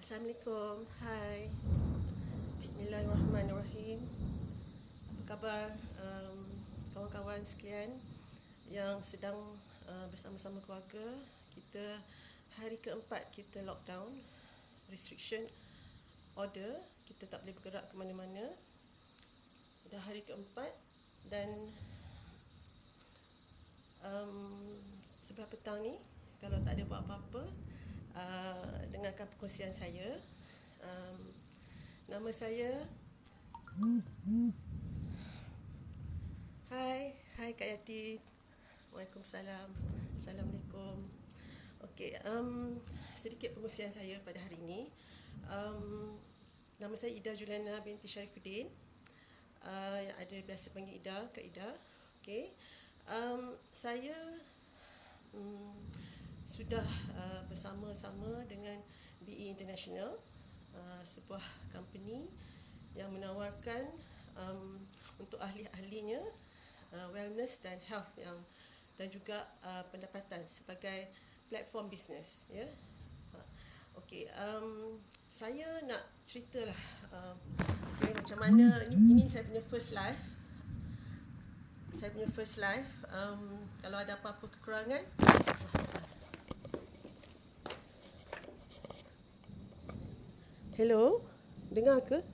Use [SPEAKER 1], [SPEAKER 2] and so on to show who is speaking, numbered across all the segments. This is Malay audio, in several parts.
[SPEAKER 1] Assalamualaikum. Hai. Bismillahirrahmanirrahim. Apa khabar kawan-kawan sekalian yang sedang bersama-sama keluarga? Kita hari keempat kita lockdown, restriction order, kita tak boleh bergerak ke mana-mana. Dah hari keempat dan sebelah petang ni kalau tak ada buat apa-apa, dengarkan perkongsian saya. Nama saya Hai Kak Yati. Waalaikumsalam. Assalamualaikum. Okey, sedikit perkongsian saya pada hari ini. Nama saya Ida Juliana binti Syarifuddin, yang ada biasa panggil Ida, Kak Ida. Okey. Saya sudah bersama-sama dengan BE International, sebuah company yang menawarkan untuk ahli-ahlinya wellness dan health dan juga pendapatan sebagai platform bisnes, ya. Okey, saya nak ceritalah macam mana ini saya punya first live. Kalau ada apa-apa kekurangan, hello, dengar ke?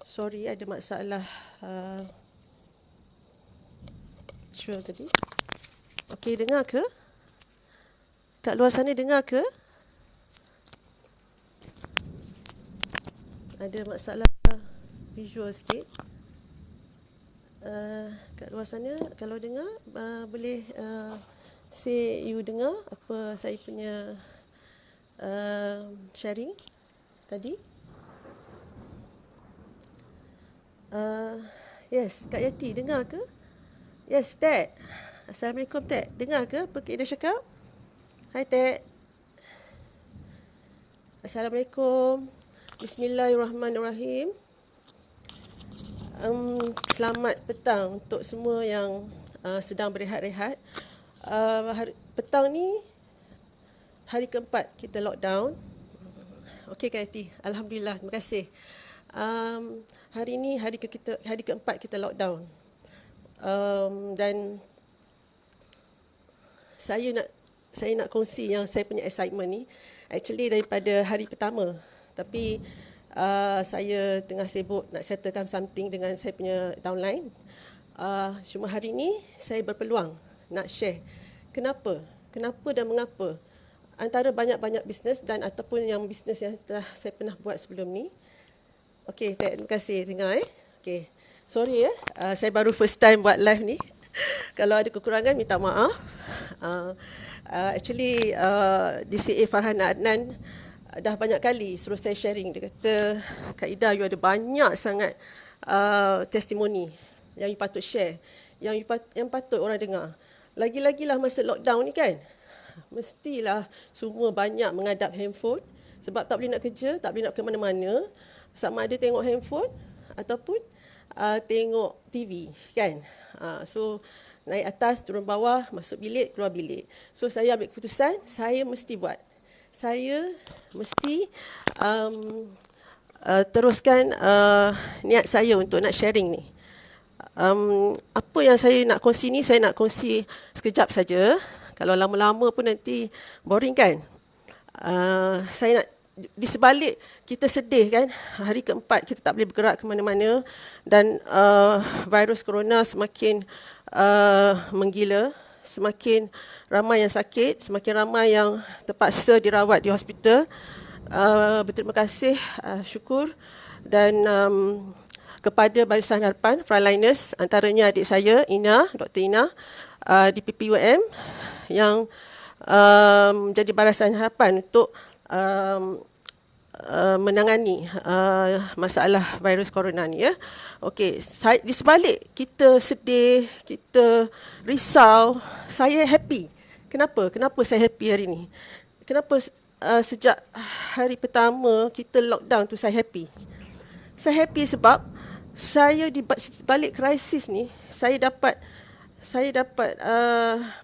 [SPEAKER 1] Sorry, ada masalah visual tadi. Okey, dengar ke? Kat luar sana dengar ke? Ada masalah visual sikit. Kat luar sana kalau dengar, boleh say you dengar apa saya punya sharing tadi. Yes, Kak Yati dengar ke? Yes, Ted. Assalamualaikum, Ted. Dengar ke apa Kak Ida cakap? Hai, Ted. Assalamualaikum. Bismillahirrahmanirrahim. Selamat petang untuk semua yang sedang berehat-rehat. Petang ni hari keempat kita lockdown. Okey Kak Yati, alhamdulillah, terima kasih. Hari ini hari keempat kita lockdown. Dan saya nak kongsi yang saya punya excitement ni actually daripada hari pertama. Tapi saya tengah sibuk nak settlekan something dengan saya punya downline. Cuma hari ini saya berpeluang nak share kenapa dan mengapa antara banyak-banyak bisnes dan ataupun yang bisnes yang telah saya pernah buat sebelum ni. Okey, terima kasih dengar Okey. Sorry saya baru first time buat live ni. Kalau ada kekurangan minta maaf. Actually DCA Farhan Adnan dah banyak kali suruh saya sharing. Dia kata, Kak Ida, you ada banyak sangat testimoni yang you patut share, yang patut orang dengar. Lagi-lagilah masa lockdown ni kan, mestilah semua banyak mengadap handphone sebab tak boleh nak kerja, tak boleh nak ke mana-mana. Sama ada tengok handphone ataupun tengok TV kan. So naik atas, turun bawah, masuk bilik, keluar bilik. So saya ambil keputusan, saya mesti buat. Saya mesti teruskan niat saya untuk nak sharing ni. Apa yang saya nak kongsi ni, saya nak kongsi sekejap saja. Kalau lama-lama pun nanti boring kan. Saya nak, di sebalik kita sedih kan, hari keempat kita tak boleh bergerak ke mana-mana dan virus corona semakin menggila, semakin ramai yang sakit, semakin ramai yang terpaksa dirawat di hospital. Berterima kasih, syukur dan kepada Barisan Harapan frontliners, antaranya adik saya Ina, Dr. Ina di PPUM yang menjadi Barisan Harapan untuk menangani masalah virus corona ni ya. Okey, di sebalik kita sedih, kita risau, saya happy. Kenapa saya happy hari ni? Kenapa sejak hari pertama kita lockdown tu saya happy? Saya happy sebab saya di balik krisis ni saya dapat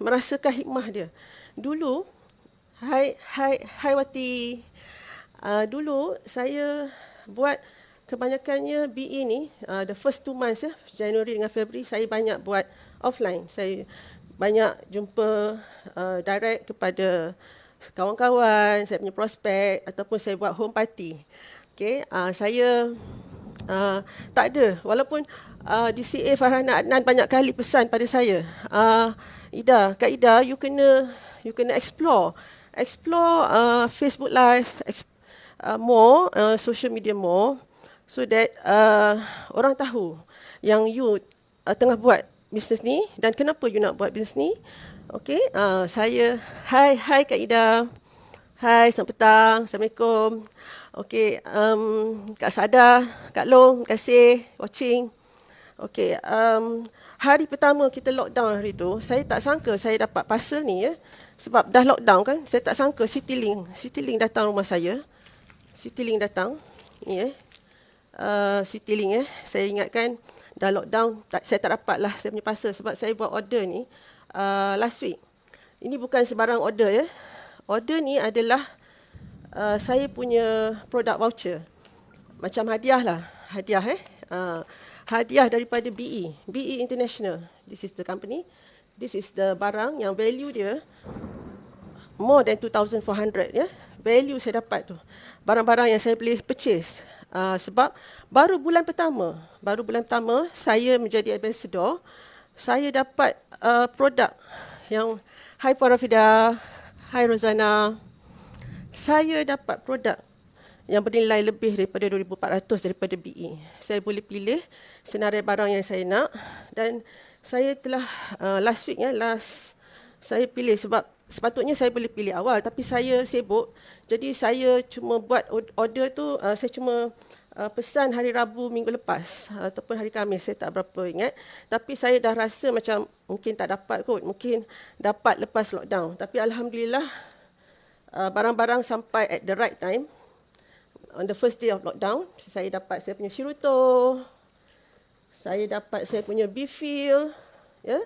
[SPEAKER 1] merasakan hikmah dia. Dulu Hai Wati. Dulu saya buat kebanyakannya BE ni, the first 2 months ya, Januari dengan Februari, saya banyak buat offline. Saya banyak jumpa direct kepada kawan-kawan, saya punya prospek, ataupun saya buat home party. Okay, saya tak ada. Walaupun DCA Farhana Adnan banyak kali pesan pada saya, Kak Ida, you kena explore Facebook Live, more, social media more, so that orang tahu yang you tengah buat bisnes ni dan kenapa you nak buat bisnes ni. Okay, hai Kak Ida. Hai, selamat petang. Assalamualaikum. Okay, Kak Sada, Kak Long, terima kasih watching. Okay, hari pertama kita lockdown hari tu, saya tak sangka saya dapat parcel ni ya. Sebab dah lockdown kan, saya tak sangka Citylink datang rumah saya. Citylink datang, ni Citylink Saya ingatkan dah lockdown, saya tak dapat lah saya punya parcel sebab saya buat order ni last week. Ini bukan sebarang order ya. Order ni adalah saya punya produk voucher. Macam hadiah lah. Hadiah daripada BE International. This is the company. This is the barang yang value dia more than 2,400 ya. Value saya dapat tu. Barang-barang yang saya boleh purchase. Sebab baru bulan pertama saya menjadi ambassador, saya dapat produk yang Hai Puan Rafidah, hai Rozana. Saya dapat produk yang bernilai lebih daripada 2,400 daripada BE. Saya boleh pilih senarai barang yang saya nak dan saya telah last week saya pilih sebab sepatutnya saya boleh pilih awal tapi saya sibuk. Jadi saya cuma buat order tu, saya cuma pesan hari Rabu minggu lepas ataupun hari Khamis, saya tak berapa ingat. Tapi saya dah rasa macam mungkin tak dapat kot, mungkin dapat lepas lockdown. Tapi Alhamdulillah barang-barang sampai at the right time. On the first day of lockdown, saya dapat saya punya Shiruto, saya dapat saya punya Bifil, ya.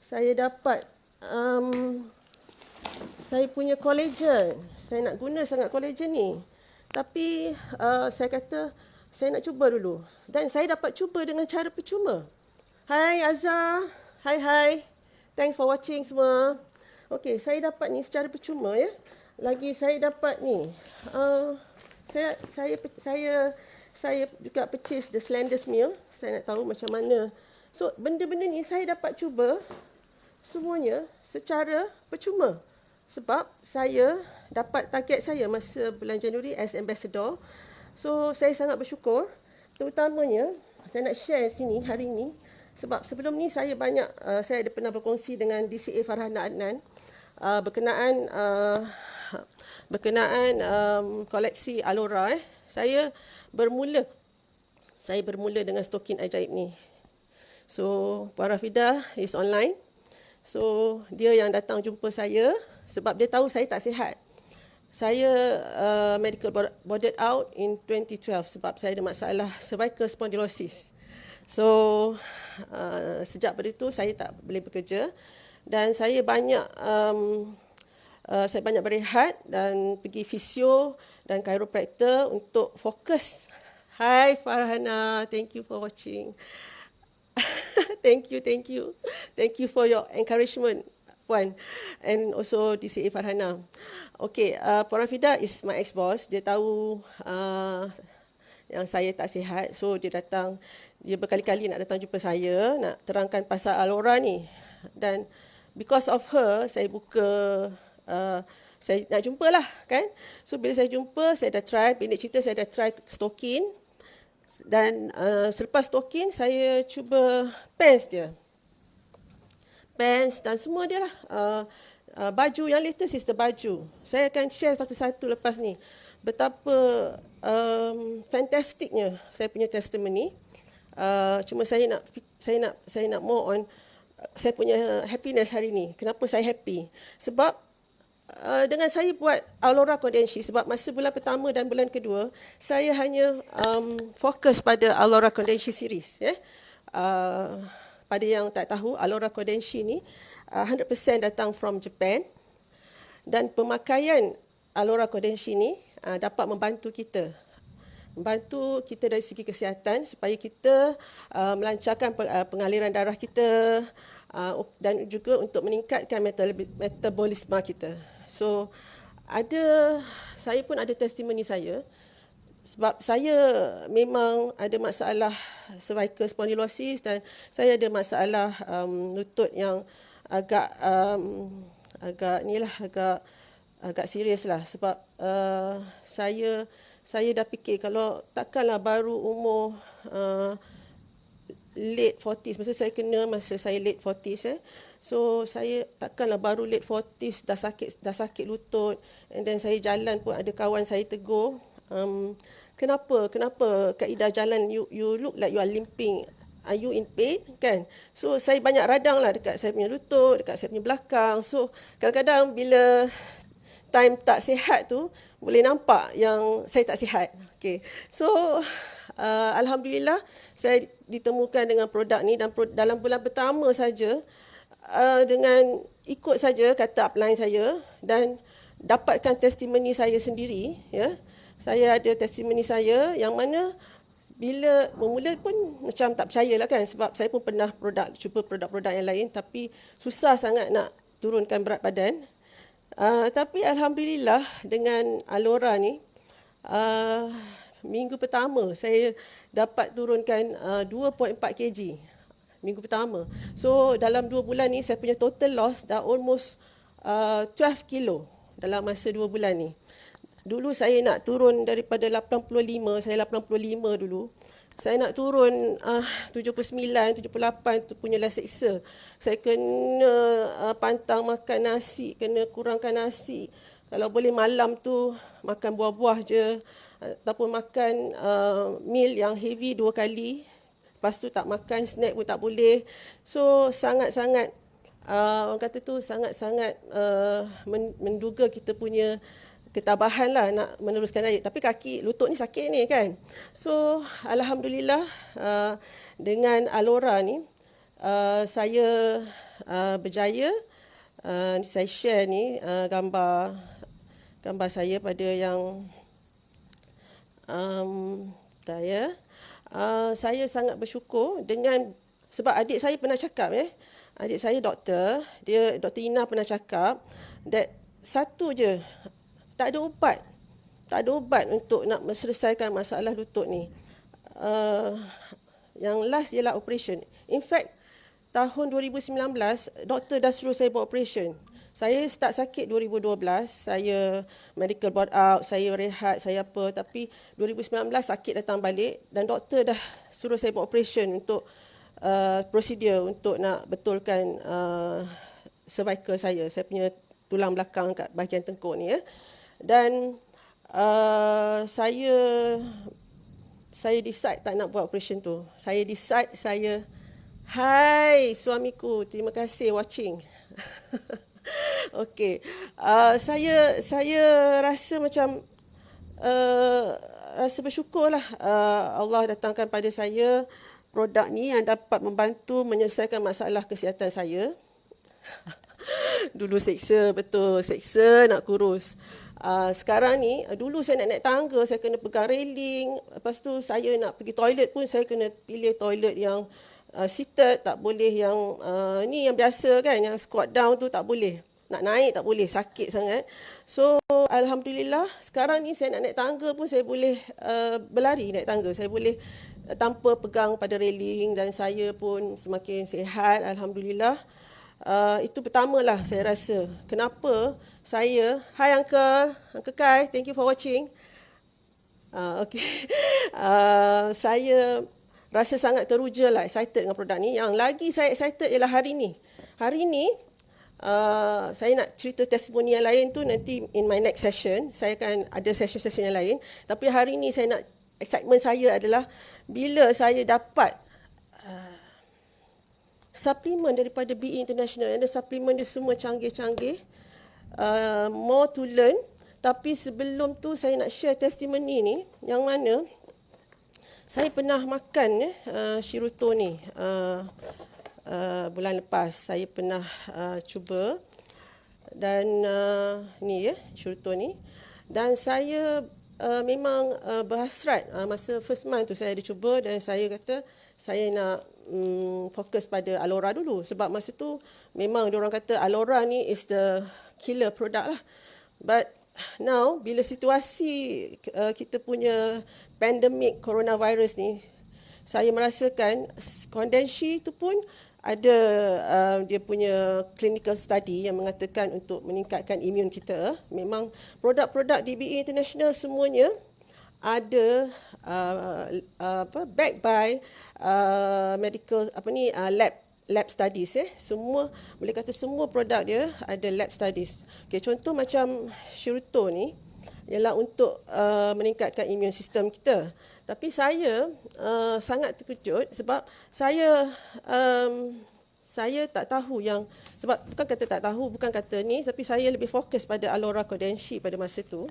[SPEAKER 1] Saya dapat saya punya collagen. Saya nak guna sangat collagen ni. Tapi saya kata saya nak cuba dulu. Dan saya dapat cuba dengan cara percuma. Hai Azhar. Hai. Thanks for watching semua. Okey, saya dapat ni secara percuma ya. Lagi saya dapat ni. Saya juga purchase the Slender's Meal. Saya nak tahu macam mana. So benda-benda ni saya dapat cuba semuanya secara percuma. Sebab saya dapat target saya masa bulan Januari as ambassador. So saya sangat bersyukur. Terutamanya saya nak share sini hari ini. Sebab sebelum ni saya ada pernah berkongsi dengan DCA Farhana Adnan berkenaan koleksi Alora. Saya bermula dengan stokin ajaib ni. So Puan Rafidah is online. So dia yang datang jumpa saya sebab dia tahu saya tak sihat. Saya medical boarded out in 2012 sebab saya ada masalah cervical spondylosis. So sejak pada itu saya tak boleh bekerja dan saya banyak berehat dan pergi fisio dan chiropractor untuk fokus. Hai Farhana, thank you for watching. Thank you. Thank you for your encouragement, Puan. And also DCA Farhana. Okay, Puan Rafidah is my ex-boss. Dia tahu yang saya tak sihat. So dia berkali-kali nak datang jumpa saya, nak terangkan pasal Alora ni. Dan because of her, saya nak jumpa lah kan. So bila saya jumpa, saya dah try, pendek cerita saya dah try stokin. Dan selepas stokin, saya cuba pants dia. Pants dan semua dia lah. Baju yang latest is the baju. Saya akan share satu-satu lepas ni. Betapa fantastiknya saya punya testimoni. Cuma saya nak more on saya punya happiness hari ni. Kenapa saya happy? Sebab dengan saya buat Alora Kodenshi, sebab masa bulan pertama dan bulan kedua, saya hanya fokus pada Alora Kodenshi series. Pada yang tak tahu, Alora Kodenshi ni 100% datang from Japan. Dan pemakaian Alora Kodenshi ni dapat membantu kita dari segi kesihatan supaya kita melancarkan pengaliran darah kita dan juga untuk meningkatkan metabolisme kita. So saya pun ada testimoni saya sebab saya memang ada masalah cervical spondylosis dan saya ada masalah lutut yang agak serius lah sebab saya dah fikir kalau takkanlah baru umur late 40s, masa saya late 40s so saya takkanlah baru late 40s dah sakit lutut, and then saya jalan pun ada kawan saya tegur, kenapa Kak Ida jalan you look like you are limping, are you in pain kan? So saya banyak radang lah dekat saya punya lutut, dekat saya punya belakang. So kadang-kadang bila time tak sihat tu boleh nampak yang saya tak sihat. Okay. So alhamdulillah saya ditemukan dengan produk ni dan dalam bulan pertama saja dengan ikut saja kata upline saya dan dapatkan testimoni saya sendiri, ya. Saya ada testimoni saya yang mana bila bermula pun macam tak percayalah kan sebab saya pun pernah cuba produk-produk yang lain tapi susah sangat nak turunkan berat badan. Tapi alhamdulillah dengan Alora ni minggu pertama saya dapat turunkan 2.4 kg minggu pertama. So dalam 2 bulan ni saya punya total loss dah almost 12 kilo dalam masa 2 bulan ni. Dulu saya nak turun daripada 85, saya 85 dulu. Saya nak turun 79, 78 tu punyalah seksa. Saya kena pantang makan nasi, kena kurangkan nasi. Kalau boleh malam tu makan buah-buah je ataupun makan meal yang heavy 2 kali. Lepas tu tak makan snack pun tak boleh. So sangat-sangat orang kata tu sangat-sangat menduga kita punya ketabahan lah nak meneruskan diet. Tapi lutut ni sakit ni kan. So alhamdulillah dengan Alora ni saya berjaya. Saya share ni gambar saya pada yang saya sangat bersyukur sebab adik saya pernah cakap adik saya doktor, Dr. Ina pernah cakap that satu je, tak ada ubat untuk nak selesaikan masalah lutut ni. Yang last ialah operation. In fact, tahun 2019, doktor dah suruh saya buat operation. Saya start sakit 2012, saya medical board out, saya rehat, saya apa. Tapi 2019 sakit datang balik dan doktor dah suruh saya buat operation untuk prosedur untuk nak betulkan cervical saya punya tulang belakang kat bahagian tengkuk ni. Dan saya decide tak nak buat operation tu. Hai suamiku, terima kasih watching. Okey. Saya rasa macam rasa bersyukurlah Allah datangkan pada saya produk ni yang dapat membantu menyelesaikan masalah kesihatan saya. Dulu seksa nak kurus. Sekarang ni, dulu saya nak naik tangga, saya kena pegang railing. Lepas tu saya nak pergi toilet pun saya kena pilih toilet yang seated, tak boleh yang ni yang biasa kan, yang squat down tu tak boleh. Nak naik tak boleh, sakit sangat. So alhamdulillah sekarang ni saya nak naik tangga pun saya boleh berlari naik tangga. Saya boleh tanpa pegang pada railing dan saya pun semakin sihat alhamdulillah. Itu pertamalah saya rasa. Kenapa Hai Uncle Kai, thank you for watching. Okay. Saya rasa sangat teruja lah, excited dengan produk ni. Yang lagi saya excited ialah hari ni. Hari ni, saya nak cerita testimoni yang lain tu nanti in my next session. Saya akan ada session-session yang lain. Tapi hari ni excitement saya adalah bila saya dapat suplemen daripada BE International. Ada suplemen dia semua canggih-canggih. More to learn. Tapi sebelum tu saya nak share testimoni ni yang mana saya pernah makan Shiruto ni bulan lepas. Saya pernah cuba Dan ni ya, syuruto ni. Dan saya memang berhasrat masa first month tu saya ada cuba dan saya kata saya nak fokus pada Alora dulu sebab masa tu memang diorang kata Alora ni is the killer product lah. But now bila situasi kita punya pandemik coronavirus ni, saya merasakan Kondensi tu pun ada dia punya clinical study yang mengatakan untuk meningkatkan imun kita. Memang produk-produk DBE International semuanya ada backed by medical lab studies. Semua boleh kata semua produk dia ada lab studies. Okay, contoh macam Syuruto ni ialah untuk meningkatkan imun sistem kita. Tapi saya sangat terkejut sebab saya tak tahu yang, sebab bukan kata tak tahu, bukan kata ni, tapi saya lebih fokus pada Alora Kondensi pada masa tu.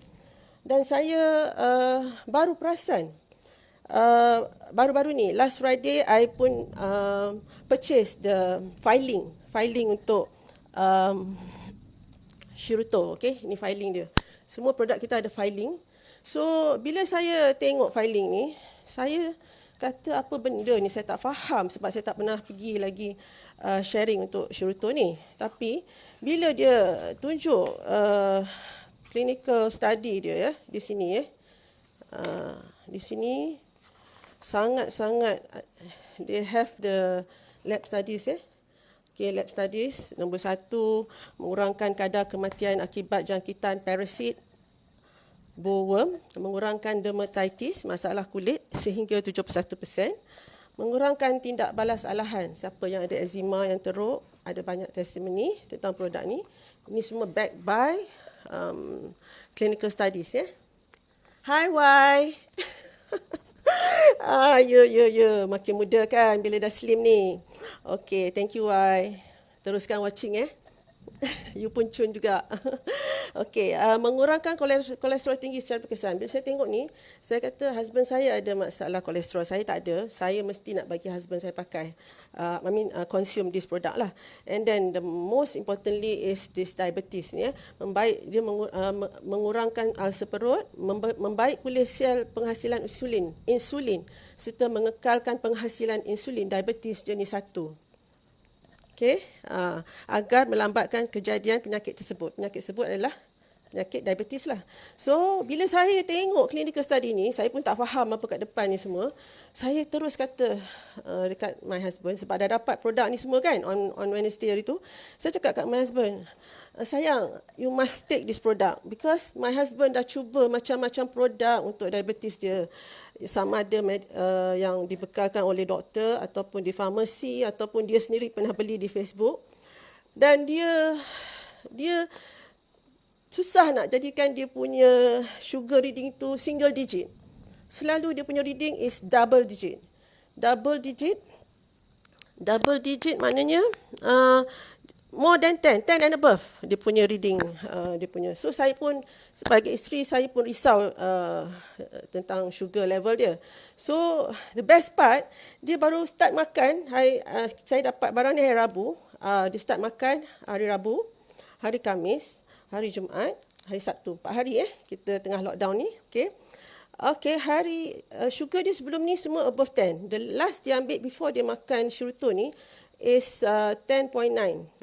[SPEAKER 1] Dan saya baru perasan, baru-baru ni, last Friday, I pun purchase the filing untuk Syuruto. Okay, ni filing dia. Semua produk kita ada filing. So, bila saya tengok filing ni, saya kata apa benda ni, saya tak faham sebab saya tak pernah pergi lagi sharing untuk Syuruto ni. Tapi, bila dia tunjuk clinical study dia di sini di sini sangat-sangat they have the lab studies Okay, lab studies nombor 1, mengurangkan kadar kematian akibat jangkitan parasit bollworm, mengurangkan dermatitis, masalah kulit sehingga 71%, mengurangkan tindak balas alahan. Siapa yang ada eczema yang teruk, ada banyak testimoni tentang produk ni. Ini semua backed by clinical studies. Hi Y. Ya, makin muda kan bila dah slim ni. Okay, thank you Y. Teruskan watching You pun cun juga. Okey, mengurangkan kolesterol tinggi secara berkesan. Bila saya tengok ni, saya kata husband saya ada masalah kolesterol, saya tak ada. Saya mesti nak bagi husband saya pakai. Consume this product lah. And then the most importantly is this diabetes ni. Membaik, dia mengurangkan ulcer perut, membaik pulih sel penghasilan insulin serta mengekalkan penghasilan insulin diabetes jenis 1. Okay, agar melambatkan kejadian penyakit tersebut. Penyakit tersebut adalah penyakit diabetes lah. So, bila saya tengok clinical study ni, saya pun tak faham apa kat depan ni semua. Saya terus kata dekat my husband, sebab dah dapat produk ni semua kan, on Wednesday hari tu. Saya cakap kat my husband, sayang, you must take this product. Because my husband dah cuba macam-macam produk untuk diabetes dia. Sama ada yang dibekalkan oleh doktor ataupun di farmasi ataupun dia sendiri pernah beli di Facebook. Dan dia susah nak jadikan dia punya sugar reading tu single digit. Selalu dia punya reading is double digit. Double digit maknanya more than 10 and above dia punya reading dia punya. So saya pun sebagai isteri saya pun risau tentang sugar level dia. So the best part, dia baru start makan saya dapat barang ni hari Rabu. Dia start makan hari Rabu, hari Khamis, hari Jumaat, hari Sabtu. 4 hari kita tengah lockdown ni. Okay, hari sugar dia sebelum ni semua above 10. The last dia ambil before dia makan Syuruto ni is 10.9.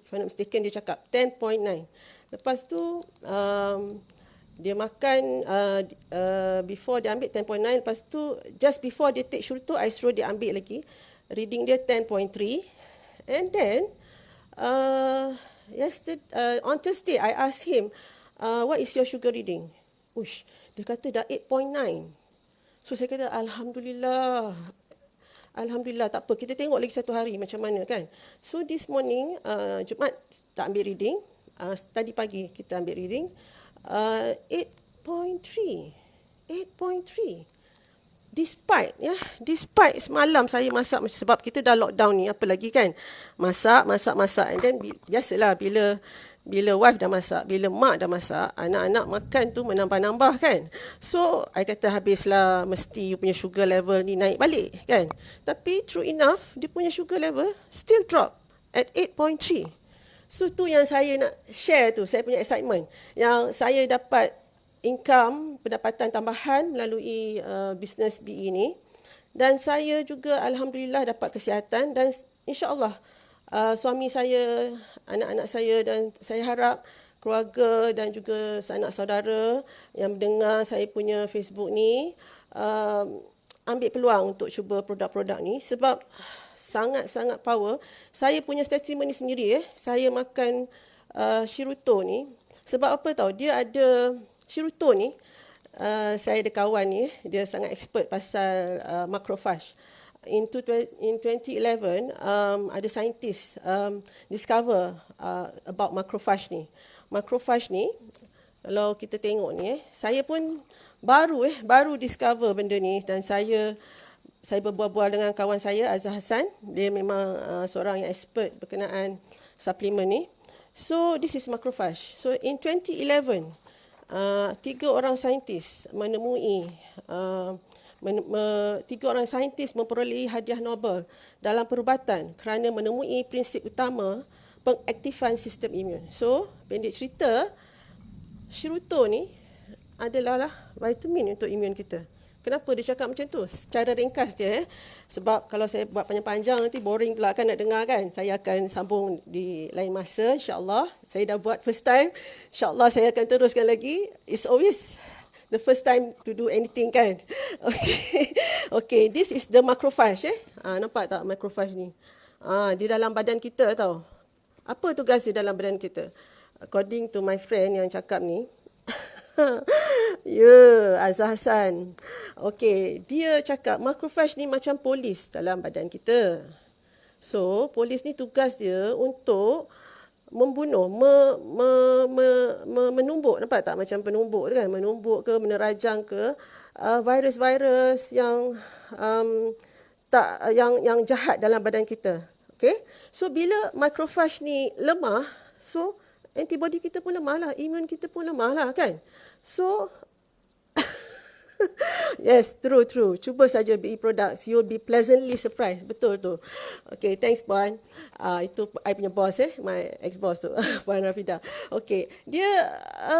[SPEAKER 1] If I'm not mistaken, dia cakap 10.9. Lepas tu dia makan before dia ambil 10.9. Lepas tu just before dia take Syuruto, I suruh dia ambil lagi. Reading dia 10.3. And then on Thursday I asked him, what is your sugar reading? Ush, dia kata dah 8.9. So saya kata Alhamdulillah, tak apa. Kita tengok lagi satu hari macam mana kan. So this morning, Jumaat tak ambil reading. Tadi pagi kita ambil reading. 8.3. Despite semalam saya masak sebab kita dah lockdown ni, apa lagi kan. Masak. And then biasalah bila wife dah masak, bila mak dah masak, anak-anak makan tu menambah-nambah kan. So, I kata habislah, mesti you punya sugar level ni naik balik kan. Tapi true enough, dia punya sugar level still drop at 8.3. So tu yang saya nak share tu, saya punya excitement. Yang saya dapat income, pendapatan tambahan melalui bisnes BE ni. Dan saya juga Alhamdulillah dapat kesihatan dan insyaAllah suami saya, anak-anak saya dan saya harap keluarga dan juga sanak saudara yang mendengar saya punya Facebook ni ambil peluang untuk cuba produk-produk ni sebab sangat-sangat power. Saya punya statement ni sendiri saya makan Shiruto ni sebab apa tahu, dia ada Shiruto ni, saya ada kawan ni, dia sangat expert pasal macrophage. In 2011, ada scientist discover about macrophage ni. Macrophage ni, kalau kita tengok ni, saya pun baru discover benda ni dan saya berbual-bual dengan kawan saya Azhar Hassan. Dia memang seorang yang expert berkenaan suplemen ni. So this is macrophage. So in 2011, 3 orang saintis menemui 3 orang saintis memperolehi hadiah Nobel dalam perubatan kerana menemui prinsip utama pengaktifan sistem imun. So, pendek cerita, Shiruto ni adalah vitamin untuk imun kita. Kenapa dia cakap macam tu? Secara ringkas dia. Sebab kalau saya buat panjang-panjang nanti boring pula kan nak dengar kan. Saya akan sambung di lain masa insya-Allah. Saya dah buat first time. Insya-Allah saya akan teruskan lagi. It's always the first time to do anything kan. Okay. Okay, this is the macrophage nampak tak macrophage ni? Di dalam badan kita tau. Apa tugas dia dalam badan kita? According to my friend yang cakap ni, Azhar Hassan. Okay, dia cakap macrophage ni macam polis dalam badan kita. So, polis ni tugas dia untuk membunuh, menumbuk, nampak tak macam penumbuk tu kan? Menumbuk ke, menerajang ke virus-virus yang yang jahat dalam badan kita. Okay? So bila macrophage ni lemah, so antibody kita pun lemah lah, imun kita pun lemah lah kan. So yes, true. Cuba saja BE Products, you'll be pleasantly surprised. Betul tu. Okay, thanks Puan. Itu I punya boss my ex-boss tu, Puan Rafida. Okay, dia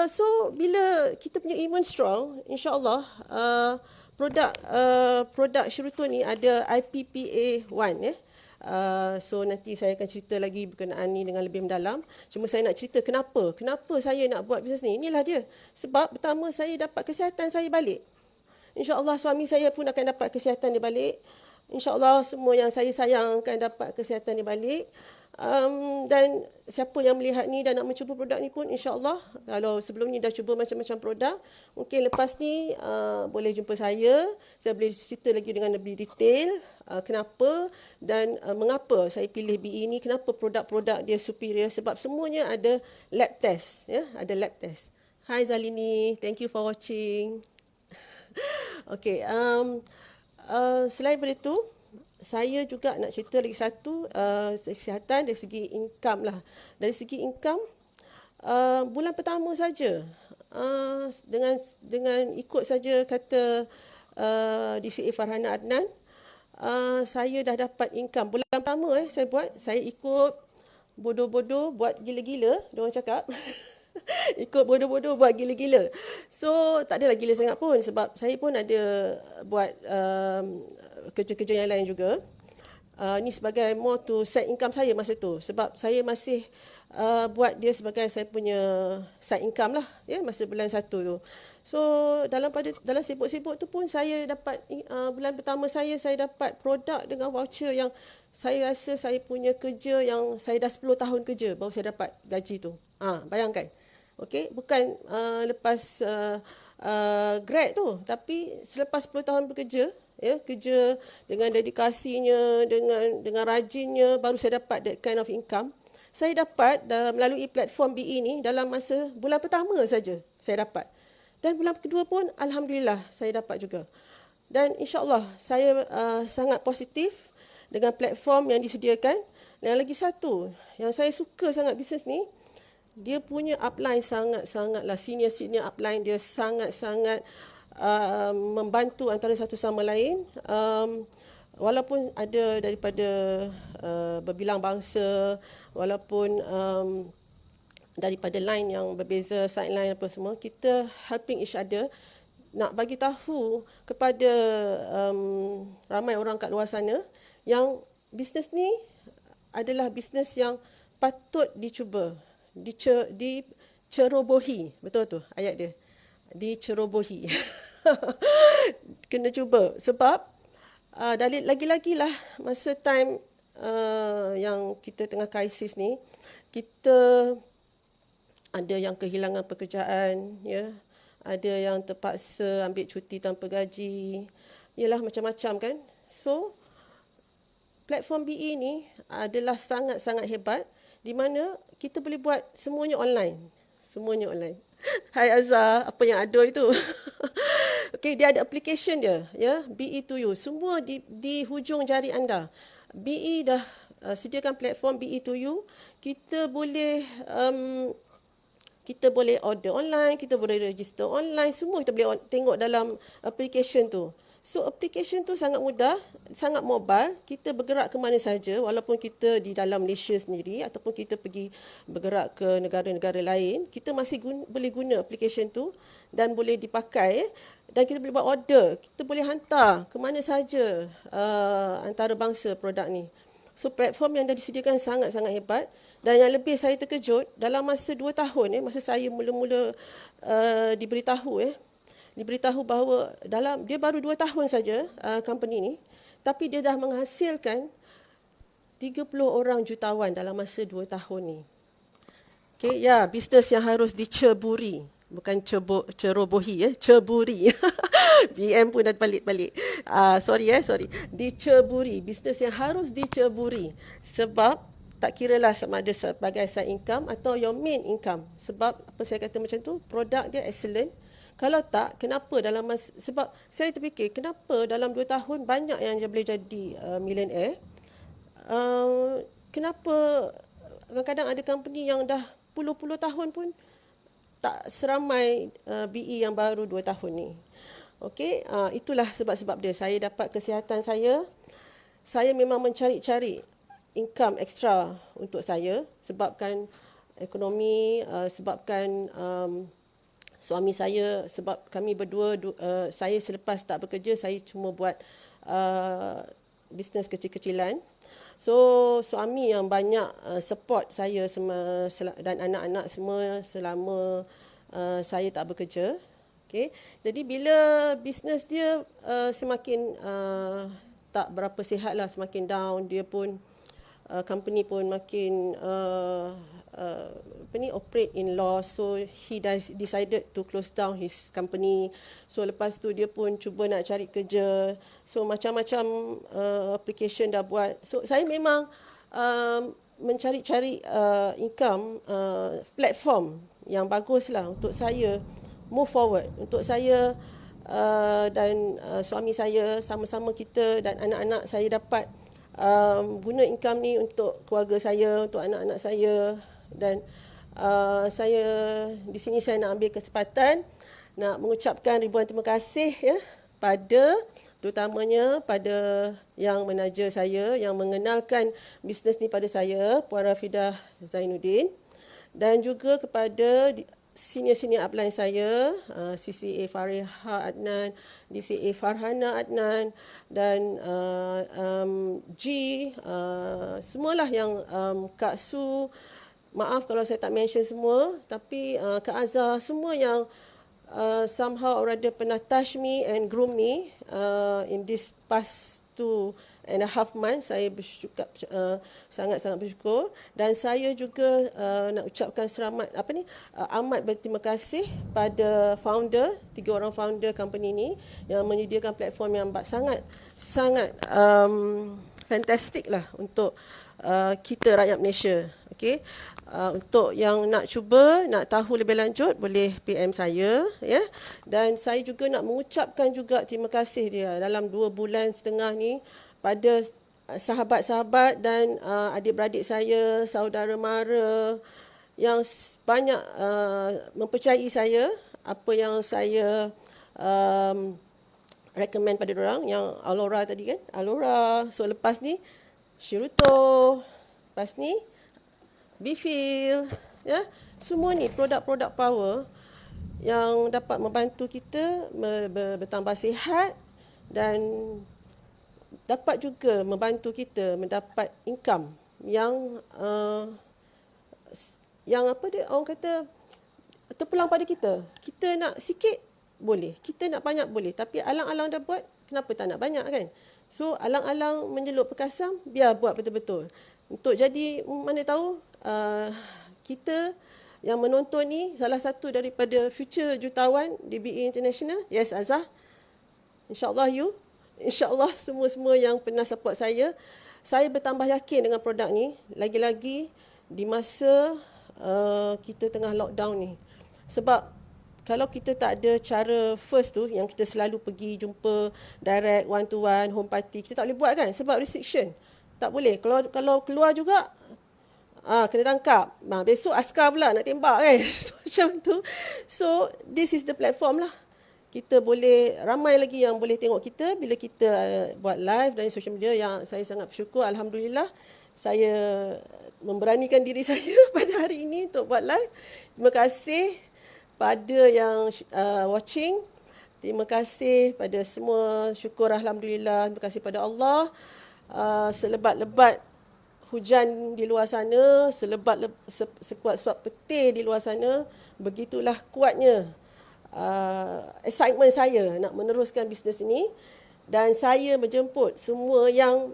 [SPEAKER 1] so bila kita punya imun strong, insya-Allah produk Shiruto ni ada IPPA1 so nanti saya akan cerita lagi berkenaan ni dengan lebih mendalam. Cuma saya nak cerita kenapa saya nak buat bisnes ni. Inilah dia. Sebab pertama saya dapat kesihatan saya balik. InsyaAllah suami saya pun akan dapat kesihatan dia balik. InsyaAllah semua yang saya sayang akan dapat kesihatan dia balik. Dan siapa yang melihat ni dan nak mencuba produk ni pun insyaAllah, kalau sebelum ni dah cuba macam-macam produk, mungkin lepas ni boleh jumpa saya boleh cerita lagi dengan lebih detail kenapa dan mengapa saya pilih BE ni, kenapa produk-produk dia superior, sebab semuanya ada lab test, ada lab test. Hi Zalini, thank you for watching. Okay, selain daripada itu, saya juga nak cerita lagi satu, kesihatan dari segi income lah. Dari segi income, bulan pertama saja, dengan ikut saja kata DCA Farhana Adnan, saya dah dapat income. Bulan pertama saya ikut bodoh-bodoh buat gila-gila, diorang cakap. Ikut bodoh-bodoh buat gila-gila. So tak adalah gila sangat pun sebab saya pun ada buat kerja-kerja yang lain juga. Ni sebagai more to side income saya masa tu. Sebab saya masih buat dia sebagai saya punya side income lah, masa bulan 1 tu. So dalam sibuk-sibuk tu pun saya dapat bulan pertama saya dapat produk dengan voucher yang saya rasa saya punya kerja yang saya dah 10 tahun kerja baru saya dapat gaji tu. Bayangkan. Okey, bukan lepas grad tu, tapi selepas 10 tahun bekerja, kerja dengan dedikasinya, dengan rajinnya, baru saya dapat that kind of income. Saya dapat melalui platform BE ni dalam masa bulan pertama saja saya dapat. Dan bulan kedua pun alhamdulillah saya dapat juga. Dan insya-Allah saya sangat positif dengan platform yang disediakan. Dan lagi satu yang saya suka sangat bisnes ni, dia punya upline sangat-sangatlah senior upline dia sangat-sangat membantu antara satu sama lain. walaupun ada daripada berbilang bangsa, walaupun daripada line yang berbeza, sideline apa semua, kita helping each other, nak bagi tahu kepada ramai orang kat luar sana yang bisnes ni adalah bisnes yang patut dicuba, dicerobohi, betul tu ayat dia, dicerobohi. Kena cuba sebab dalil lagi-lagi lah masa time yang kita tengah krisis ni, kita ada yang kehilangan pekerjaan, ya, ada yang terpaksa ambil cuti tanpa gaji, ialah macam-macam kan. So platform BE ni adalah sangat-sangat hebat di mana kita boleh buat semuanya online. Semuanya online. Hai Azhar, apa yang ada itu? Okey, dia ada application dia, ya, BE to you. Semua di hujung jari anda. BE dah sediakan platform BE to you. Kita boleh order online, kita boleh register online, semua kita boleh tengok dalam application tu. So application tu sangat mudah, sangat mobile, kita bergerak ke mana saja walaupun kita di dalam Malaysia sendiri ataupun kita pergi bergerak ke negara-negara lain, kita masih boleh guna application tu dan boleh dipakai dan kita boleh buat order, kita boleh hantar ke mana saja antarabangsa produk ni. So platform yang dah disediakan sangat-sangat hebat dan yang lebih saya terkejut dalam masa 2 tahun masa saya mula-mula diberitahu bahawa dalam dia baru 2 tahun saja company ni, tapi dia dah menghasilkan 30 orang jutawan dalam masa 2 tahun ni. Okay, ya, bisnes yang harus diceburi, bukan cerobohi, ceburi. BM pun dah balik-balik. Sorry. Diceburi, bisnes yang harus diceburi sebab tak kiralah sama ada sebagai side income atau your main income. Sebab apa saya kata macam tu, produk dia excellent. Kalau tak, kenapa sebab saya terfikir, kenapa dalam 2 tahun banyak yang boleh jadi millionaire. Kenapa kadang-kadang ada company yang dah puluh-puluh tahun pun tak seramai BE yang baru 2 tahun ni. Okey, itulah sebab-sebab dia. Saya dapat kesihatan saya memang mencari-cari income extra untuk saya sebabkan ekonomi, sebabkan suami saya, sebab kami berdua, saya selepas tak bekerja, saya cuma buat bisnes kecil-kecilan. So suami yang banyak support saya dan anak-anak semua selama saya tak bekerja. Okay. Jadi bila bisnes dia semakin tak berapa sihat lah, semakin down, dia pun company pun makin operate in loss, so he decided to close down his company. So lepas tu dia pun cuba nak cari kerja, so macam-macam application dah buat. So saya memang mencari-cari income platform yang bagus lah untuk saya move forward, untuk saya dan suami saya sama-sama kita dan anak-anak saya dapat guna income ni untuk keluarga saya, untuk anak-anak saya. Dan saya di sini saya nak ambil kesempatan nak mengucapkan ribuan terima kasih terutamanya pada yang menaja saya, yang mengenalkan bisnes ni pada saya, Puan Rafidah Zainuddin, dan juga kepada senior-senior upline saya, CCA Fariha Adnan, DCA Farhana Adnan, dan G, semualah yang Kak Su, maaf kalau saya tak mention semua, tapi Kak Azhar, semua yang somehow or rather pernah touch me and groom me in this past 2.5 months. Saya bersyukur, sangat-sangat bersyukur, dan saya juga nak ucapkan amat berterima kasih pada founder, 3 orang founder company ni yang menyediakan platform yang sangat fantastik lah untuk kita rakyat Malaysia. Okay. Untuk yang nak cuba, nak tahu lebih lanjut, boleh PM saya, ya. Dan saya juga nak mengucapkan juga terima kasih dia dalam 2 bulan setengah ni pada sahabat-sahabat dan adik-beradik saya, saudara mara yang banyak mempercayai saya, apa yang saya recommend pada orang yang Alora tadi kan. Alora. So lepas ni Shiruto. Lepas ni Bifil. Ya. Semua ni produk-produk power yang dapat membantu kita bertambah sihat dan dapat juga membantu kita mendapat income yang apa dia orang kata terpulang pada kita. Kita nak sikit boleh, kita nak banyak boleh, tapi alang-alang dah buat, kenapa tak nak banyak kan? So alang-alang menjeluk perkasam, biar buat betul-betul. Untuk jadi mana tahu kita yang menonton ni salah satu daripada future jutawan DBE International. Yes, Azah. InsyaAllah you. InsyaAllah semua-semua yang pernah support saya. Saya bertambah yakin dengan produk ni. Lagi-lagi di masa kita tengah lockdown ni. Sebab kalau kita tak ada cara first tu, yang kita selalu pergi jumpa direct, one to one, home party, kita tak boleh buat kan? Sebab restriction. Tak boleh. Kalau keluar juga, kena tangkap. Besok askar pula nak tembak kan. Macam tu. So, this is the platform lah. Kita boleh, ramai lagi yang boleh tengok kita bila kita buat live dan social media, yang saya sangat bersyukur. Alhamdulillah, saya memberanikan diri saya pada hari ini untuk buat live. Terima kasih pada yang watching. Terima kasih pada semua. Syukur Alhamdulillah. Terima kasih pada Allah. Selebat-lebat hujan di luar sana, sekuat-sekuat petir di luar sana, begitulah kuatnya excitement saya nak meneruskan bisnes ini. Dan saya menjemput semua yang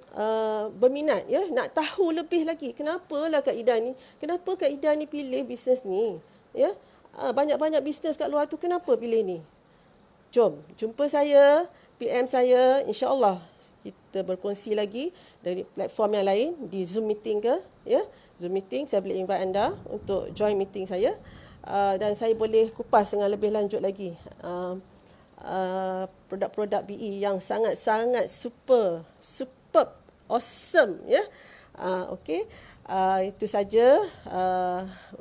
[SPEAKER 1] berminat, ya, nak tahu lebih lagi kenapalah Kak Ida ni, kenapa Kak Ida ni pilih bisnes ni, ya. Banyak-banyak bisnes kat luar tu, kenapa pilih ni? Jom jumpa saya, PM saya, insya-Allah kita berkongsi lagi dari platform yang lain, di Zoom meeting ke, ya. Zoom meeting saya boleh invite anda untuk join meeting saya. Dan saya boleh kupas dengan lebih lanjut lagi produk-produk BE yang sangat-sangat superb, awesome, ya. Okey, itu saja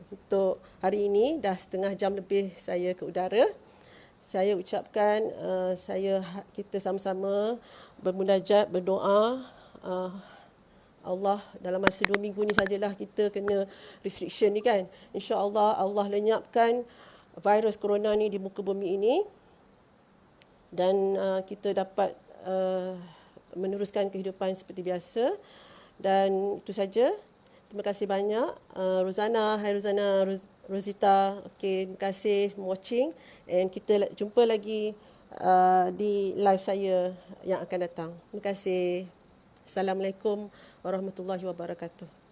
[SPEAKER 1] untuk hari ini. Dah setengah jam lebih saya ke udara. Saya ucapkan kita sama-sama bermunajat, berdoa. Allah, dalam masa 2 minggu ni sajalah kita kena restriction ni kan. InsyaAllah Allah lenyapkan virus corona ni di muka bumi ini. Dan kita dapat meneruskan kehidupan seperti biasa. Dan itu saja. Terima kasih banyak. Rozana, hai Rozana, Rosita. Okay, terima kasih semua watching. And kita jumpa lagi di live saya yang akan datang. Terima kasih. Assalamualaikum warahmatullahi wabarakatuh.